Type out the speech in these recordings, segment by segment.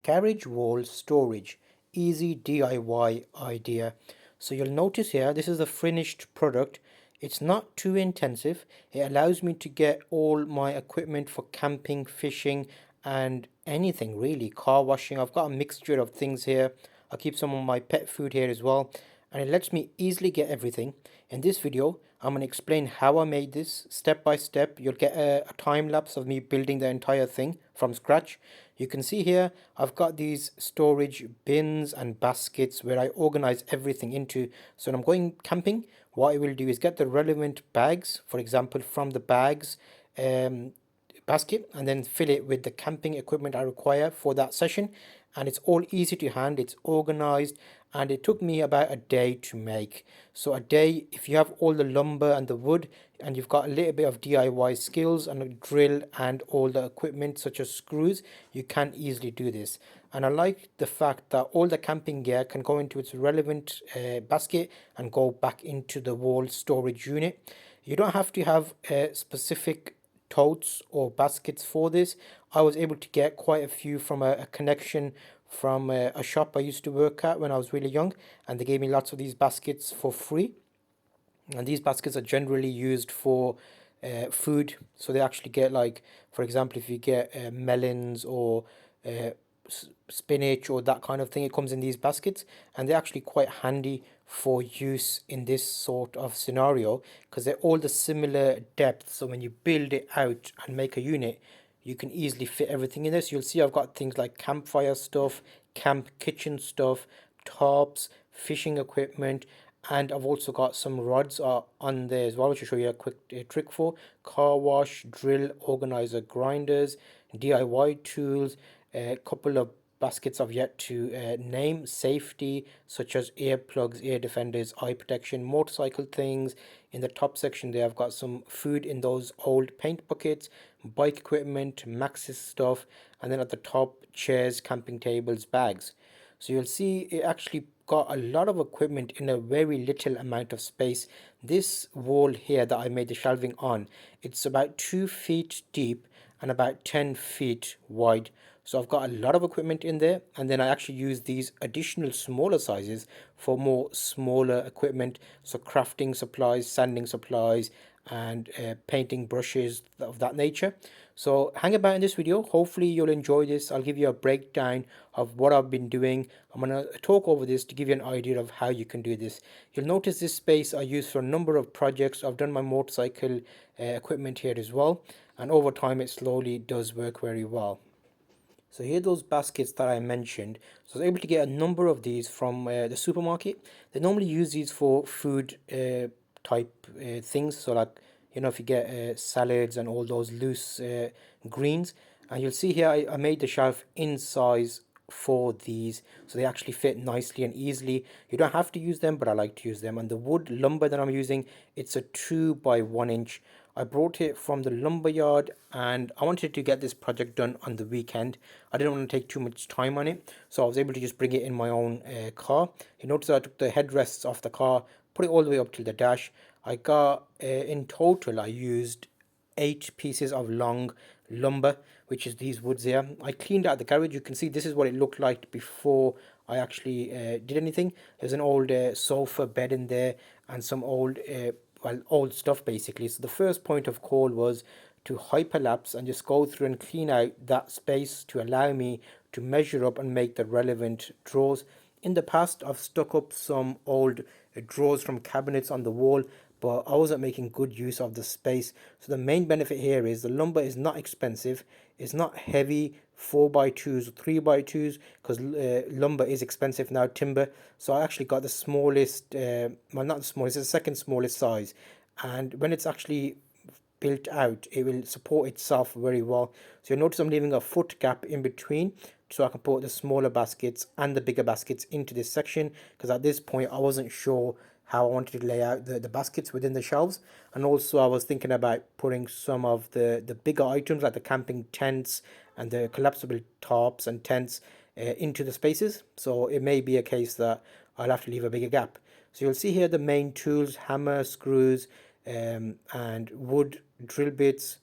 Garage wall storage, easy DIY idea. So you'll notice here, this is a finished product. It's not too intensive. It allows me to get all my equipment for camping, fishing, and anything really, car washing. I've got a mixture of things here. I keep some of my pet food here as well, and it lets me easily get everything. In this video, I'm going to explain how I made this step by step. You'll get a time lapse of me building the entire thing from scratch. You can see here I've got these storage bins and baskets where I organize everything into. So when I'm going camping, what I will do is get the relevant bags, for example, from the bags basket, and then fill it with the camping equipment I require for that session. And it's all easy to hand, it's organized, and it took me about a day to make. So a day, if you have all the lumber and the wood, and you've got a little bit of DIY skills and a drill and all the equipment such as screws, you can easily do this. And I like the fact that all the camping gear can go into its relevant basket and go back into the wall storage unit. You don't have to have a specific totes or baskets for this. I was able to get quite a few from a connection from a shop I used to work at when I was really young, and they gave me lots of these baskets for free. And these baskets are generally used for food, so they actually get, like, for example, if you get melons or uh, spinach or that kind of thing, it comes in these baskets, and they're actually quite handy for use in this sort of scenario because they're all the similar depth. So when you build it out and make a unit, you can easily fit everything in this. You'll see I've got things like campfire stuff, camp kitchen stuff, tarps, fishing equipment, and I've also got some rods on there as well, which I'll show you a quick trick for. Car wash, drill, organizer, grinders, DIY tools, a couple of baskets I've yet to name, safety, such as earplugs, ear defenders, eye protection, motorcycle things. In the top section there, I've got some food in those old paint buckets, bike equipment, Maxis stuff, and then at the top, chairs, camping tables, bags. So you'll see it actually got a lot of equipment in a very little amount of space. This wall here that I made the shelving on, it's about 2 feet deep and about 10 feet wide. So I've got a lot of equipment in there, and then I actually use these additional smaller sizes for more smaller equipment. So crafting supplies, sanding supplies, and painting brushes of that nature. So hang about in this video. Hopefully you'll enjoy this. I'll give you a breakdown of what I've been doing. I'm going to talk over this to give you an idea of how you can do this. You'll notice this space I use for a number of projects. I've done my motorcycle equipment here as well, and over time it slowly does work very well. So here are those baskets that I mentioned. So I was able to get a number of these from the supermarket. They normally use these for food type things. So like, if you get salads and all those loose greens. And you'll see here I made the shelf in size for these, so they actually fit nicely and easily. You don't have to use them, but I like to use them. And the wood lumber that I'm using, it's a 2 by 1 inch. I brought it from the lumber yard, and I wanted to get this project done on the weekend. I didn't want to take too much time on it, so I was able to just bring it in my own car. You notice I took the headrests off the car, put it all the way up to the dash. I got in total I used 8 pieces of long lumber, which is these woods here. I cleaned out the garage. You can see this is what it looked like before I actually did anything. There's an old sofa bed in there and some old old stuff basically. So the first point of call was to hyperlapse and just go through and clean out that space to allow me to measure up and make the relevant drawers. In the past, I've stuck up some old drawers from cabinets on the wall, but I wasn't making good use of the space. So the main benefit here is the lumber is not expensive, it's not heavy 4 by 2s or 3 by 2s, because lumber is expensive now, timber. So I actually got the smallest, well, not the smallest, it's the second smallest size. And when it's actually built out, it will support itself very well. So you'll notice I'm leaving a foot gap in between so I can put the smaller baskets and the bigger baskets into this section, because at this point I wasn't sure how I wanted to lay out the baskets within the shelves. And also I was thinking about putting some of the bigger items like the camping tents and the collapsible tarps and tents into the spaces. So it may be a case that I'll have to leave a bigger gap. So you'll see here the main tools: hammer, screws, and wood drill bits,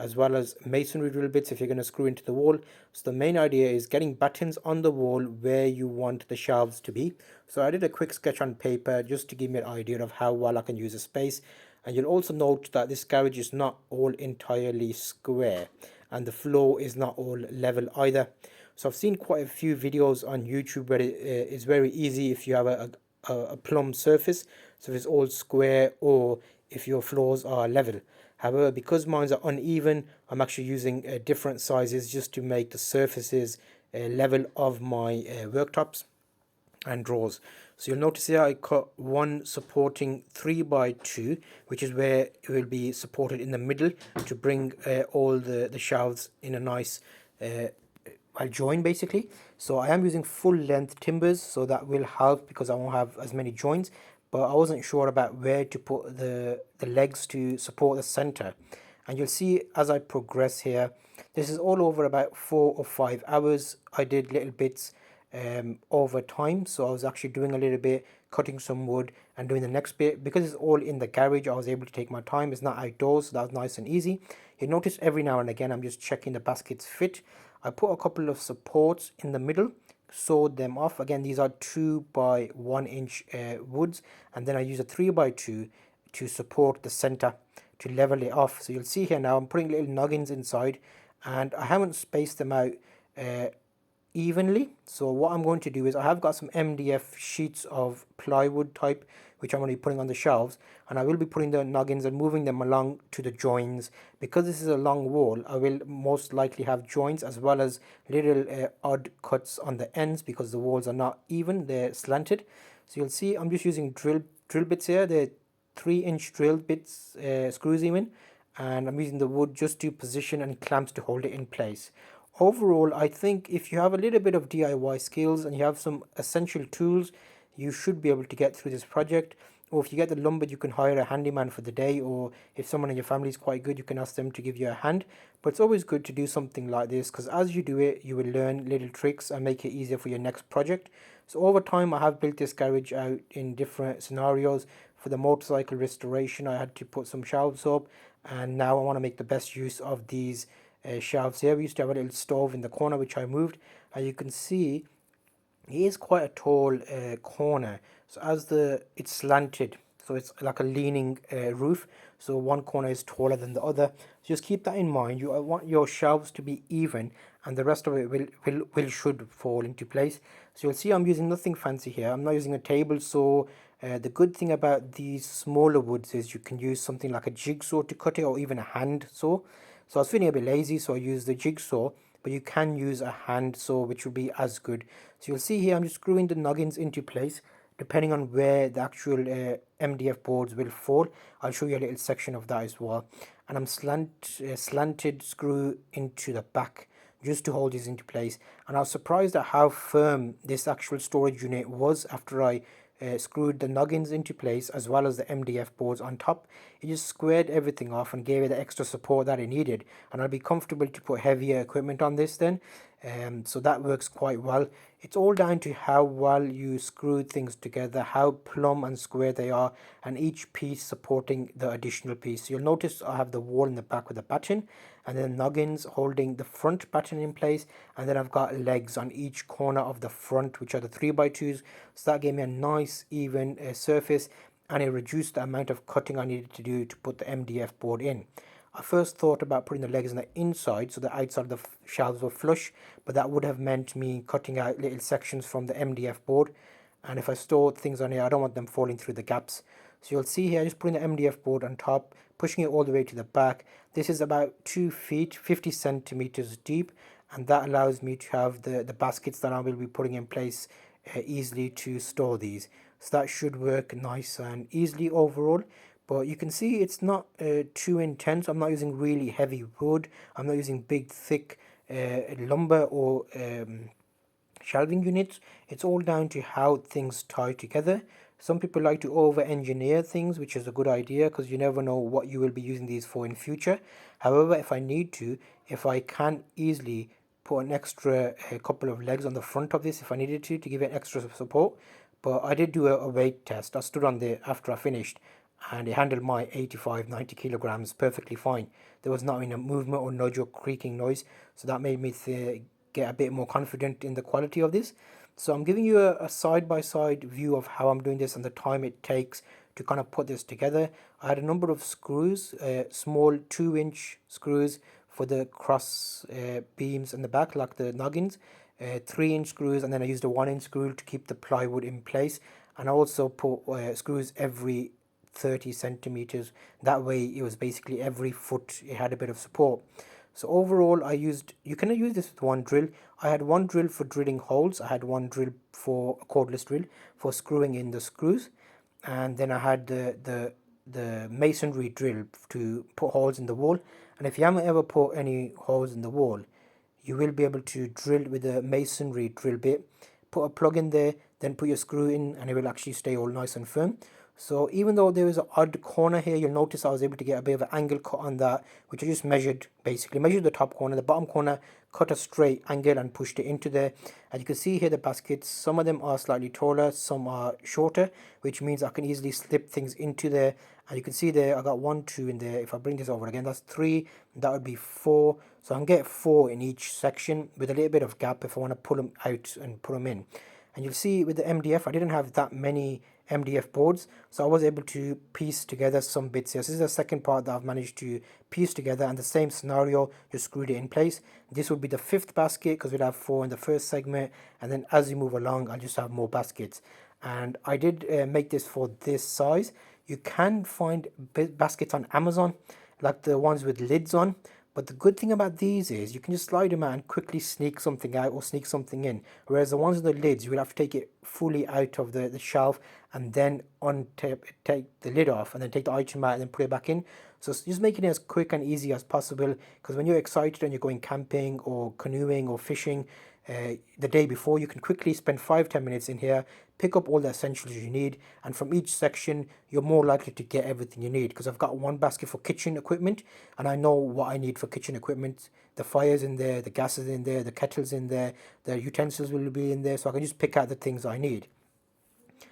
as well as masonry drill bits if you're going to screw into the wall. So the main idea is getting buttons on the wall where you want the shelves to be. So I did a quick sketch on paper just to give me an idea of how well I can use the space. And you'll also note that this garage is not all entirely square, and the floor is not all level either. So I've seen quite a few videos on YouTube where it's very easy if you have a plumb surface, so if it's all square or if your floors are level. However, because mine are uneven, I'm actually using different sizes just to make the surfaces level of my worktops and drawers. So you'll notice here I cut one supporting 3x2, which is where it will be supported in the middle to bring all the shelves in a nice join basically. So I am using full length timbers, so that will help because I won't have as many joints, but I wasn't sure about where to put the legs to support the center. And you'll see as I progress here, this is all over about 4 or 5 hours. I did little bits over time, so I was actually doing a little bit, cutting some wood and doing the next bit. Because it's all in the garage, I was able to take my time. It's not outdoors, so that was nice and easy. You notice every now and again I'm just checking the baskets fit. I put a couple of supports in the middle, sawed them off. Again, these are 2x1 inch woods, and then I use a 3x2 to support the center to level it off. So you'll see here now I'm putting little noggins inside, and I haven't spaced them out uh, evenly. So what I'm going to do is I have got some MDF sheets of plywood type which I'm going to be putting on the shelves, and I will be putting the noggins and moving them along to the joins. Because this is a long wall, I will most likely have joints as well as little odd cuts on the ends because the walls are not even, they're slanted. So you'll see I'm just using drill bits here. They're 3-inch drill bits, screws even, and I'm using the wood just to position and clamps to hold it in place. Overall, I think if you have a little bit of DIY skills and you have some essential tools, you should be able to get through this project. Or if you get the lumber, you can hire a handyman for the day, or if someone in your family is quite good, you can ask them to give you a hand. But it's always good to do something like this because as you do it, you will learn little tricks and make it easier for your next project. So over time, I have built this garage out in different scenarios. For the motorcycle restoration, I had to put some shelves up, and now I want to make the best use of these shelves here. We used to have a little stove in the corner which I moved, and you can see it is quite a tall corner. So as it's slanted, so it's like a leaning roof, so one corner is taller than the other. So just keep that in mind. You want your shelves to be even, and the rest of it will should fall into place. So you'll see I'm using nothing fancy here. I'm not using a table saw. The good thing about these smaller woods is you can use something like a jigsaw to cut it, or even a hand saw. So I was feeling a bit lazy, so I used the jigsaw, but you can use a hand saw, which will be as good. So you'll see here I'm just screwing the noggins into place depending on where the actual MDF boards will fall. I'll show you a little section of that as well. And I'm slanted screw into the back just to hold these into place. And I was surprised at how firm this actual storage unit was after I screwed the noggins into place as well as the MDF boards on top. It just squared everything off and gave it the extra support that it needed, and I'll be comfortable to put heavier equipment on this then. So that works quite well. It's all down to how well you screw things together, how plumb and square they are, and each piece supporting the additional piece. So you'll notice I have the wall in the back with a batten, and then noggins holding the front batten in place, and then I've got legs on each corner of the front, which are the 3x2s. So that gave me a nice even surface, and it reduced the amount of cutting I needed to do to put the MDF board in. I first thought about putting the legs on the inside so the outside of the shelves were flush, but that would have meant me cutting out little sections from the MDF board, and if I store things on here I don't want them falling through the gaps. So you'll see here just putting the MDF board on top, pushing it all the way to the back. This is about 2 feet 50 centimeters deep, and that allows me to have the baskets that I will be putting in place easily to store these. So that should work nice and easily overall. But you can see it's not too intense. I'm not using really heavy wood. I'm not using big thick lumber or shelving units. It's all down to how things tie together. Some people like to over engineer things, which is a good idea because you never know what you will be using these for in future. However, if I need to, if I can easily put an extra couple of legs on the front of this if I needed to give it extra support. But I did do a weight test. I stood on there after I finished, and it handled my 85-90 kilograms perfectly fine. There was not a movement or nudge or creaking noise, so that made me get a bit more confident in the quality of this. So I'm giving you a side-by-side view of how I'm doing this and the time it takes to kind of put this together. I had a number of screws, small 2-inch screws for the cross beams in the back, like the noggins, 3-inch screws, and then I used a 1-inch screw to keep the plywood in place. And I also put screws every 30 centimeters. That way it was basically every foot it had a bit of support. So overall I used, you can use this with one drill. I had one drill for drilling holes, I had one drill for a cordless drill for screwing in the screws, and then I had the masonry drill to put holes in the wall. And if you haven't ever put any holes in the wall, you will be able to drill with a masonry drill bit, put a plug in there, then put your screw in, and it will actually stay all nice and firm. So even though there is an odd corner here, you'll notice I was able to get a bit of an angle cut on that, which I just measured, basically measured the top corner, the bottom corner, cut a straight angle and pushed it into there. And you can see here the baskets, some of them are slightly taller, some are shorter, which means I can easily slip things into there. And you can see there I got 1, 2 in there. If I bring this over again, that's 3, that would be 4. So I can get 4 in each section with a little bit of gap if I want to pull them out and put them in. And you'll see with the MDF, I didn't have that many MDF boards, so I was able to piece together some bits here. This is the second part that I've managed to piece together, and the same scenario, just screwed it in place. This will be the 5th basket because we'll have 4 in the first segment, and then as you move along, I'll just have more baskets. And I did make this for this size. You can find baskets on Amazon, like the ones with lids on. But the good thing about these is you can just slide them out and quickly sneak something out or sneak something in. Whereas the ones with the lids, you will have to take it fully out of the shelf and then take the lid off and then take the item out and then put it back in. So it's just making it as quick and easy as possible, because when you're excited and you're going camping or canoeing or fishing the day before, you can quickly spend 5-10 minutes in here, pick up all the essentials you need, and from each section you're more likely to get everything you need, because I've got one basket for kitchen equipment and I know what I need for kitchen equipment. The fire's in there, the gas is in there, the kettle's in there, the utensils will be in there, so I can just pick out the things I need.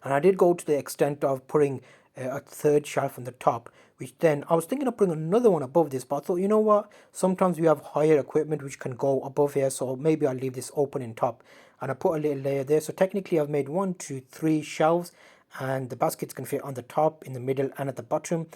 And I did go to the extent of putting a third shelf on the top, which then I was thinking of putting another one above this, but I thought, you know what, sometimes we have higher equipment which can go above here, so maybe I'll leave this open in top. And I put a little layer there, so technically I've made 1, 2, 3 shelves, and the baskets can fit on the top, in the middle, and at the bottom.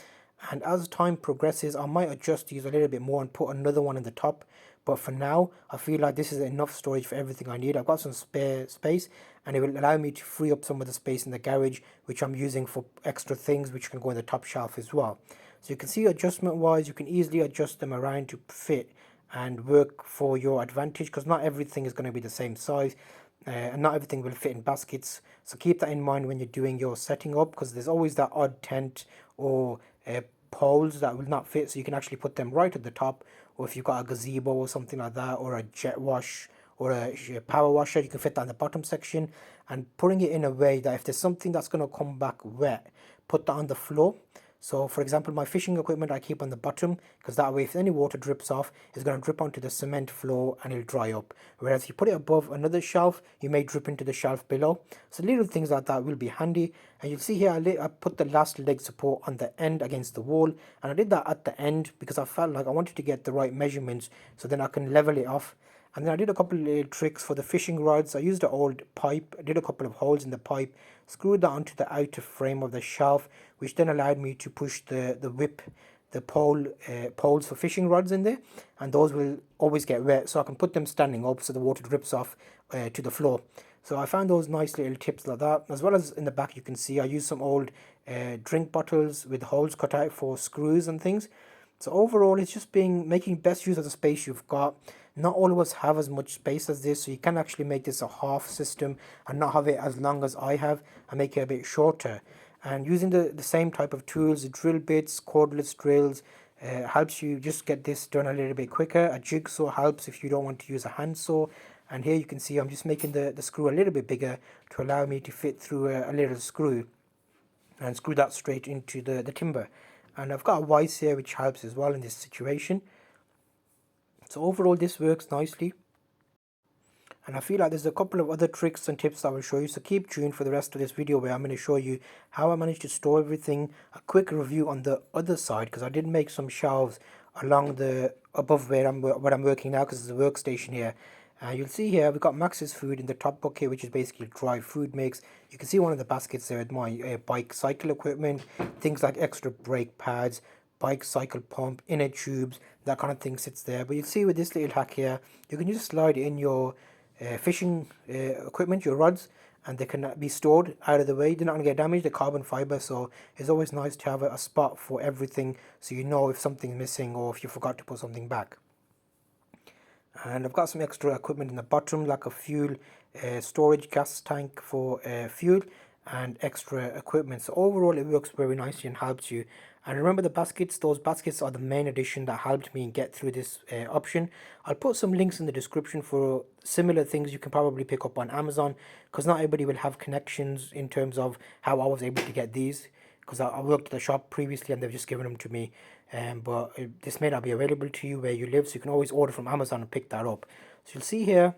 And as time progresses, I might adjust these a little bit more and put another one in the top. But for now, I feel like this is enough storage for everything I need. I've got some spare space, and it will allow me to free up some of the space in the garage, which I'm using for extra things which can go in the top shelf as well. So you can see, adjustment wise, you can easily adjust them around to fit and work for your advantage, because not everything is going to be the same size. And not everything will fit in baskets, so keep that in mind when you're doing your setting up, because there's always that odd tent or poles that will not fit, so you can actually put them right at the top. Or if you've got a gazebo or something like that, or a jet wash or a power washer, you can fit that in the bottom section. And putting it in a way that if there's something that's going to come back wet, put that on the floor. So for example, my fishing equipment I keep on the bottom, because that way if any water drips off, it's going to drip onto the cement floor and it'll dry up. Whereas if you put it above another shelf, you may drip into the shelf below. So little things like that will be handy. And you'll see here I put the last leg support on the end against the wall, and I did that at the end because I felt like I wanted to get the right measurements so then I can level it off. And then I did a couple of little tricks for the fishing rods. I used an old pipe, I did a couple of holes in the pipe, screwed that onto the outer frame of the shelf, which then allowed me to push the whip, the poles for fishing rods in there, and those will always get wet, so I can put them standing up so the water drips off to the floor. So I found those nice little tips like that. As well as in the back, you can see I used some old drink bottles with holes cut out for screws and things. So overall, it's just making best use of the space you've got. Not all of us have as much space as this, so you can actually make this a half system and not have it as long as I have, and make it a bit shorter. And using the same type of tools, the drill bits, cordless drills, helps you just get this done a little bit quicker. A jigsaw helps if you don't want to use a handsaw. And here you can see I'm just making the screw a little bit bigger to allow me to fit through a little screw and screw that straight into the timber. And I've got a vise here which helps as well in this situation. So overall this works nicely. And I feel like there's a couple of other tricks and tips I will show you, so keep tuned for the rest of this video where I'm going to show you how I managed to store everything, a quick review on the other side, because I did make some shelves along the above where I'm working now, because there's a workstation here. You'll see here we've got Max's food in the top bucket, which is basically dry food mix. You can see one of the baskets there with my bike cycle equipment, things like extra brake pads, bike cycle pump, inner tubes, that kind of thing sits there. But you'll see with this little hack here, you can just slide in your fishing equipment, your rods, and they can be stored out of the way. They're not going to get damaged, they're carbon fiber, so it's always nice to have a spot for everything so you know if something's missing or if you forgot to put something back. And I've got some extra equipment in the bottom, like a fuel storage gas tank for fuel and extra equipment. So overall it works very nicely and helps you. And remember the baskets, those baskets are the main addition that helped me get through this option. I'll put some links in the description for similar things you can probably pick up on Amazon, because not everybody will have connections in terms of how I was able to get these, because I worked at the shop previously and they've just given them to me. But this may not be available to you where you live, so you can always order from Amazon and pick that up. So you'll see here,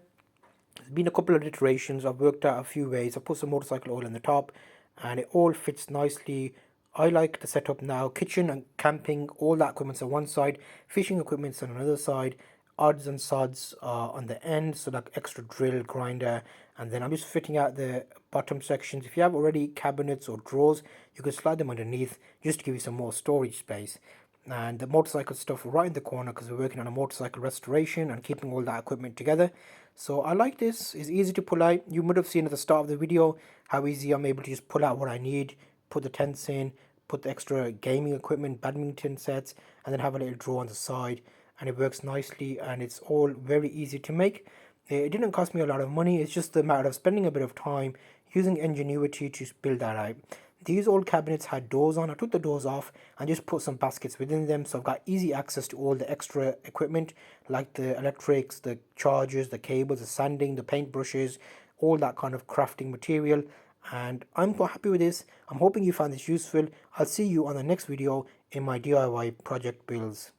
there's been a couple of iterations. I've worked out a few ways. I put some motorcycle oil in the top and it all fits nicely. I like the setup now. Kitchen and camping, all that equipment's on one side, fishing equipment's on another side, odds and sods are on the end, so like extra drill, grinder, and then I'm just fitting out the bottom sections. If you have already cabinets or drawers, you can slide them underneath just to give you some more storage space. And the motorcycle stuff right in the corner, because we're working on a motorcycle restoration and keeping all that equipment together. So I like this. It's easy to pull out. You would have seen at the start of the video how easy I'm able to just pull out what I need, put the tents in, put the extra gaming equipment, badminton sets, and then have a little drawer on the side, and it works nicely and it's all very easy to make. It didn't cost me a lot of money. It's just a matter of spending a bit of time using ingenuity to build that out. These old cabinets had doors on. I took the doors off and just put some baskets within them, so I've got easy access to all the extra equipment like the electrics, the chargers, the cables, the sanding, the paint brushes, all that kind of crafting material. And I'm quite happy with this. I'm hoping you found this useful. I'll see you on the next video in my DIY project builds.